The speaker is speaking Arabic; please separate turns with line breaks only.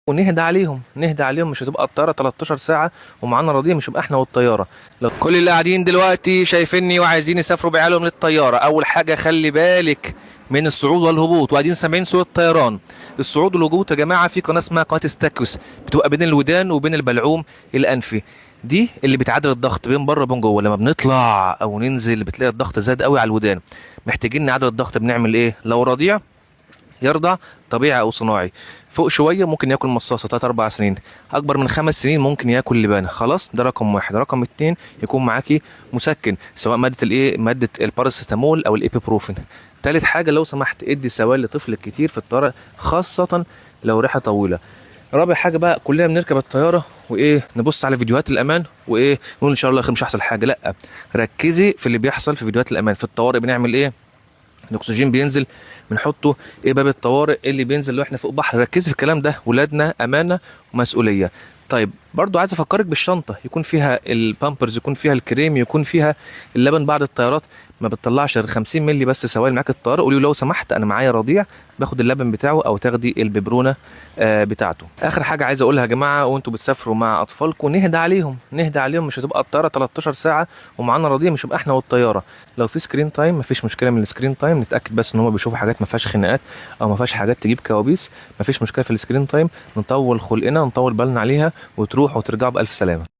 ونهدى عليهم، نهدى عليهم. مش هتبقى الطياره 13 ساعه ومعانا رضيع، مش هيبقى احنا والطياره. لو كل اللي قاعدين دلوقتي شايفيني وعايزين يسافروا بعيالهم للطياره، اول حاجه خلي بالك من الصعود والهبوط، وبعدين سامعين صوت الطيران. الصعود والهبوط يا جماعه في قناه اسمها قناه ستاكوس، بتبقى بين الودان وبين البلعوم الانفي، دي اللي بتعادل الضغط بين بره وبين جوه. لما بنطلع او ننزل بتلاقي الضغط زاد قوي على الودان، محتاجين نعادل الضغط. بنعمل ايه؟ لو رضيع يرضع طبيعي او صناعي، فوق شويه ممكن ياكل مصاصه 3 4 سنين، اكبر من 5 سنين ممكن ياكل لبانه. خلاص، ده رقم واحد. رقم اتنين، يكون معاكي مسكن، سواء ماده الايه، ماده الباراسيتامول او الايبيبروفين. تالت حاجه، لو سمحت ادي سوائل لطفلك كتير في الطياره، خاصه لو رحله طويله. رابع حاجه بقى، كلنا بنركب الطياره وايه، نبص على فيديوهات الامان وايه، نقول ان شاء الله خير مش هيحصل حاجه. لا، ركزي في اللي بيحصل في فيديوهات الامان. في الطوارئ بنعمل ايه؟ الاكسجين بينزل بنحطه ايه، باب الطوارئ اللي بينزل لو احنا فوق بحر. ركزي في الكلام ده، ولادنا امانه ومسؤوليه. طيب برضو عايز افكرك بالشنطه، يكون فيها البامبرز، يكون فيها الكريم، يكون فيها اللبن. بعض الطيارات ما بتطلعش غير 50 مللي بس سوائل معاك الطياره، قولي لو سمحت انا معايا رضيع، باخد اللبن بتاعه او تاخدي الببرونه بتاعته. اخر حاجه عايز اقولها يا جماعه، وانتوا بتسافروا مع اطفالكم نهدى عليهم، نهدى عليهم. مش هتبقى الطياره 13 ساعه ومعانا رضيع، مش هيبقى احنا والطياره. لو في سكرين تايم مفيش مشكله من السكرين تايم، نتاكد بس ان هم بيشوفوا حاجات ما فيهاش خناقات او ما فيهاش حاجات تجيب كوابيس. مفيش مشكله في السكرين تايم، نطول خلقنا نطول بالنا عليها وتروح وترجعوا بالف سلامه.